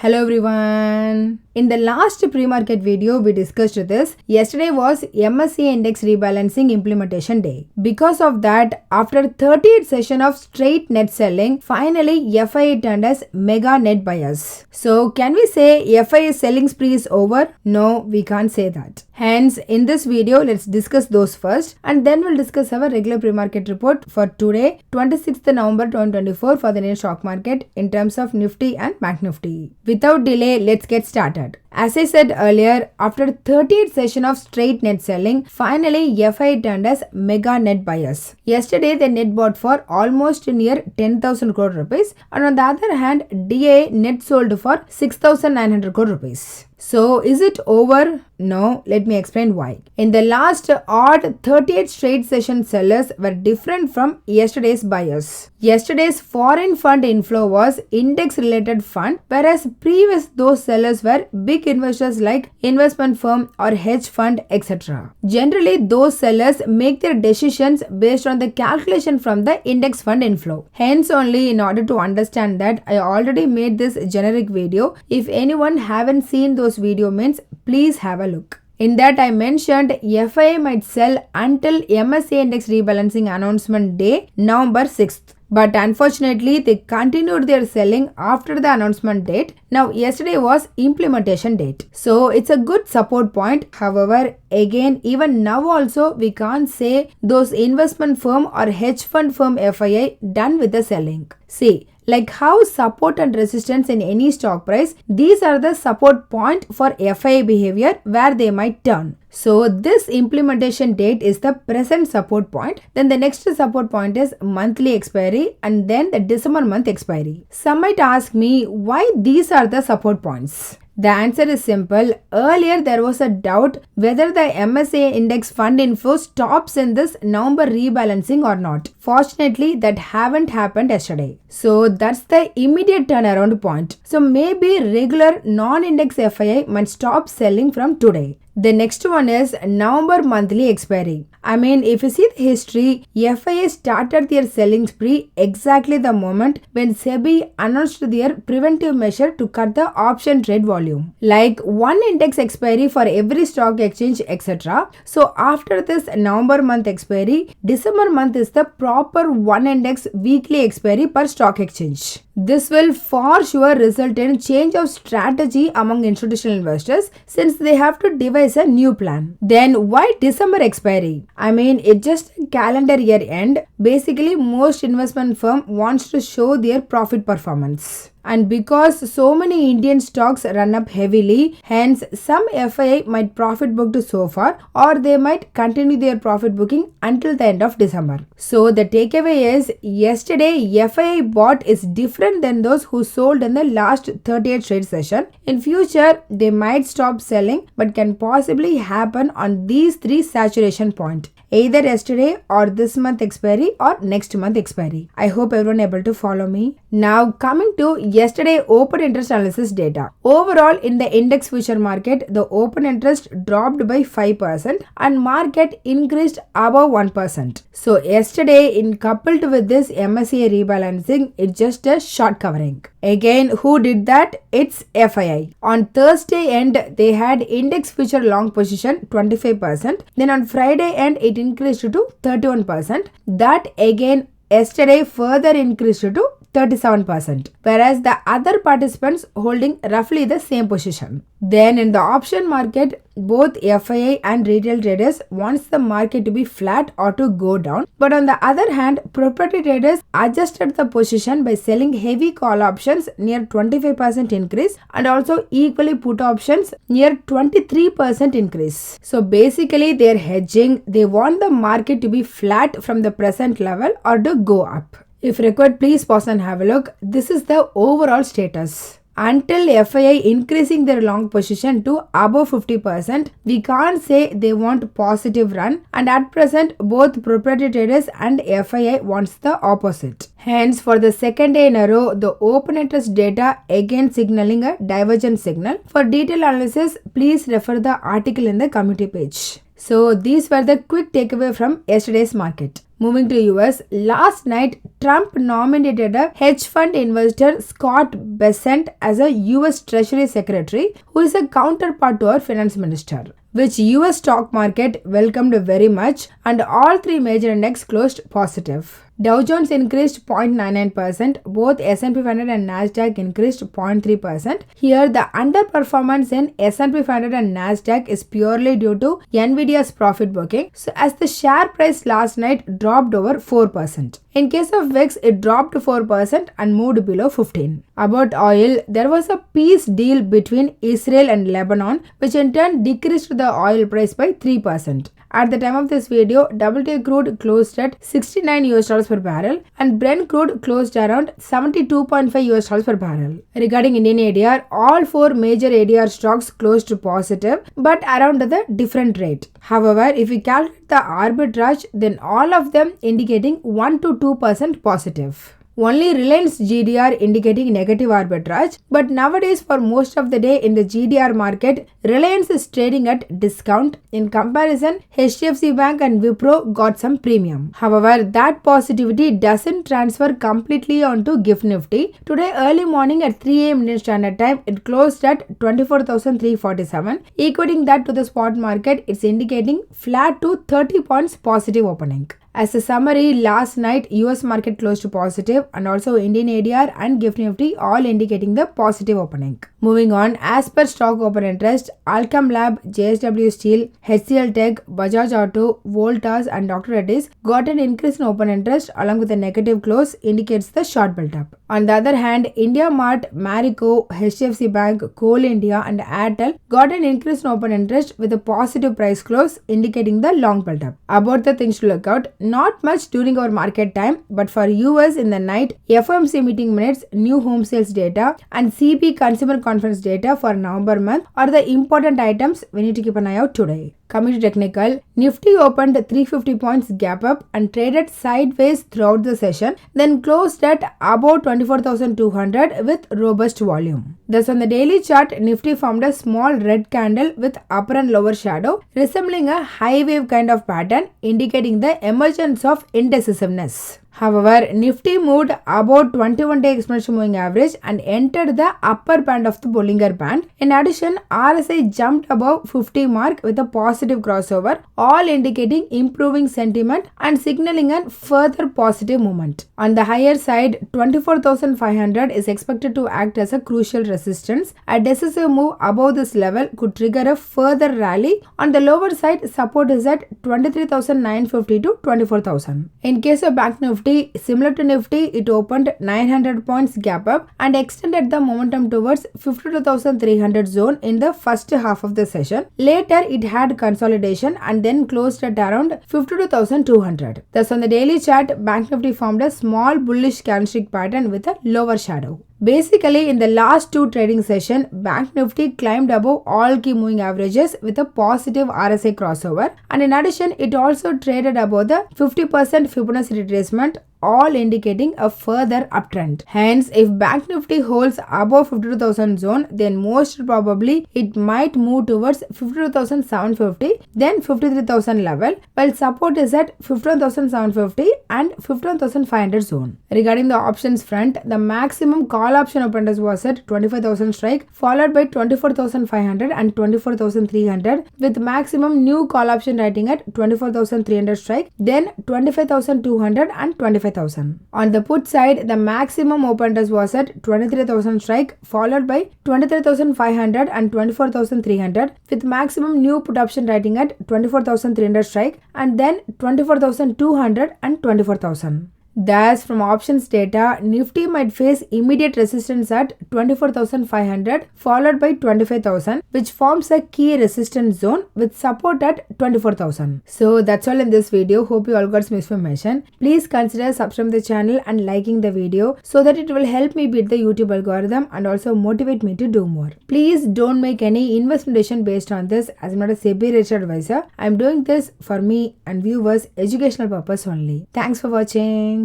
Hello everyone. In the last pre-market video, we discussed this. Yesterday was MSCI Index Rebalancing Implementation Day. Because of that, after 38 session of straight net selling, finally FIA turned as mega net buyers. So can we say FIA selling spree is over? No, we can't say that. Hence, in this video, let's discuss those first and then we'll discuss our regular pre-market report for today, 26th November 2024 for the Indian stock market in terms of Nifty and Bank Nifty. Without delay, let's get started. As I said earlier, after 38 session of straight net selling, finally FIA turned as mega net buyers. Yesterday, they net bought for almost near 10,000 crore rupees and on the other hand, DA net sold for 6,900 crore rupees. So, is it over? No, let me explain why. In the last odd 38 straight session sellers were different from yesterday's buyers. Yesterday's foreign fund inflow was index related fund, whereas previous those sellers were big investors like investment firm or hedge fund, etc. Generally, those sellers make their decisions based on the calculation from the index fund inflow. Hence only, in order to understand that, I already made this generic video. If anyone haven't seen those video means, please have a look. In that I mentioned FIA might sell until MSCI Index Rebalancing Announcement Day, November 6th. But unfortunately, they continued their selling after the announcement date. Now, yesterday was implementation date. So, it's a good support point. However, again, even now also, we can't say those investment firm or hedge fund firm FIA done with the selling. See, like how support and resistance in any stock price, these are the support point for FIA behavior where they might turn. So this implementation date is the present support point. Then the next support point is monthly expiry and then the December month expiry. Some might ask me why these are the support points. The answer is simple. Earlier there was a doubt whether the MSCI index fund inflow stops in this November rebalancing or not. Fortunately, that haven't happened yesterday. So that's the immediate turnaround point. So maybe regular non-index FII might stop selling from today. The next one is November monthly expiry. I mean, if you see the history, FIA started their selling spree exactly the moment when SEBI announced their preventive measure to cut the option trade volume. Like one index expiry for every stock exchange, etc. So after this November month expiry, December month is the proper one index weekly expiry per stock exchange. This will for sure result in change of strategy among institutional investors since they have to devise a new plan. Then why December expiry? I mean, it's just a calendar year end. Basically, most investment firm wants to show their profit performance. And because so many Indian stocks run up heavily, hence some FII might profit booked so far or they might continue their profit booking until the end of December. So the takeaway is yesterday FII bought is different than those who sold in the last 38 trade session. In future, they might stop selling but can possibly happen on these three saturation points. Either yesterday or this month expiry or next month expiry. I hope everyone able to follow me. Now coming to yesterday open interest analysis data. Overall in the index future market, the open interest dropped by 5% and market increased above 1%. So yesterday in coupled with this MSCI rebalancing, it's just a short covering. Again, who did that? It's FII. On Thursday end, they had index future long position 25%. Then on Friday end, it increased to 31%. That again, yesterday further increased to 37%, whereas the other participants holding roughly the same position. Then in the option market, both FII and retail traders wants the market to be flat or to go down. But on the other hand, proprietary traders adjusted the position by selling heavy call options near 25% increase and also equally put options near 23% increase. So basically they are hedging. They want the market to be flat from the present level or to go up. If required, please pause and have a look. This is the overall status. Until FII increasing their long position to above 50%, we can't say they want positive run, and at present both proprietary traders and FII wants the opposite. Hence, for the second day in a row, the open interest data again signaling a divergent signal. For detailed analysis, please refer the article in the community page. So these were the quick takeaway from yesterday's market. Moving to US, last night Trump nominated a hedge fund investor Scott Bessent as a US Treasury Secretary, who is a counterpart to our finance minister, which US stock market welcomed very much, and all three major index closed positive. Dow Jones increased 0.99%, both S&P 500 and Nasdaq increased 0.3%. Here the underperformance in S&P 500 and Nasdaq is purely due to Nvidia's profit booking, so as the share price last night dropped over 4%. In case of VIX, it dropped 4% and moved below 15. About oil, there was a peace deal between Israel and Lebanon, which in turn decreased the oil price by 3%. At the time of this video, WTI crude closed at $69 per barrel and Brent crude closed around $72.5 per barrel. Regarding Indian ADR, all four major ADR stocks closed positive but around the different rate. However, if we calculate the arbitrage, then all of them indicating 1 to 2% positive. Only Reliance GDR indicating negative arbitrage, but nowadays for most of the day in the GDR market, Reliance is trading at discount. In comparison, HDFC Bank and Wipro got some premium. However, that positivity doesn't transfer completely onto GIFT Nifty. Today early morning at 3 am Indian Standard Time, it closed at 24,347. Equating that to the spot market, it's indicating flat to 30 points positive opening. As a summary, last night US market closed positive and also Indian ADR and GIFT Nifty all indicating the positive opening. Moving on, as per stock open interest, Alchem Lab, JSW Steel, HCL Tech, Bajaj Auto, Voltas and Dr. Reddy's got an increase in open interest along with a negative close indicates the short build-up. On the other hand, India Mart, Marico, HDFC Bank, Coal India and Airtel got an increase in open interest with a positive price close indicating the long build-up. About the things to look out, not much during our market time, but for US in the night, FOMC meeting minutes, new home sales data and CB consumer conference data for November month are the important items we need to keep an eye out today. Coming to technical, Nifty opened 350 points gap up and traded sideways throughout the session, then closed at above 24,200 with robust volume. Thus on the daily chart, Nifty formed a small red candle with upper and lower shadow, resembling a high wave kind of pattern, indicating the emergence of indecisiveness. However, Nifty moved above 21-day exponential moving average and entered the upper band of the Bollinger Band. In addition, RSI jumped above 50 mark with a positive crossover, all indicating improving sentiment and signaling a further positive movement. On the higher side, 24,500 is expected to act as a crucial resistance. A decisive move above this level could trigger a further rally. On the lower side, support is at 23,950 to 24,000. In case of Bank Nifty, similar to Nifty, it opened 900 points gap up and extended the momentum towards 52,300 zone in the first half of the session. Later, it had consolidation and then closed at around 52,200. Thus, on the daily chart, Bank Nifty formed a small bullish candlestick pattern with a lower shadow. Basically, in the last two trading sessions, Bank Nifty climbed above all key moving averages with a positive RSI crossover, and in addition, it also traded above the 50% Fibonacci retracement, all indicating a further uptrend. Hence, if Bank Nifty holds above 52,000 zone, then most probably it might move towards 52,750, then 53,000 level, while support is at 51,750 and 51,500 zone. Regarding the options front, the maximum call option open interest was at 25,000 strike, followed by 24,500 and 24,300, with maximum new call option writing at 24,300 strike, then 25,200 and 25,000. On the put side, the maximum open interest was at 23,000 strike, followed by 23,500 and 24,300, with maximum new put option writing at 24,300 strike, and then 24,200 and 24,000. Thus, from options data, Nifty might face immediate resistance at 24,500 followed by 25,000, which forms a key resistance zone with support at 24,000. So that's all in this video. Hope you all got some information. Please consider subscribing to the channel and liking the video so that it will help me beat the YouTube algorithm and also motivate me to do more. Please don't make any investment decision based on this, as I'm not a SEBI registered advisor. I'm doing this for me and viewers' educational purpose only. Thanks for watching.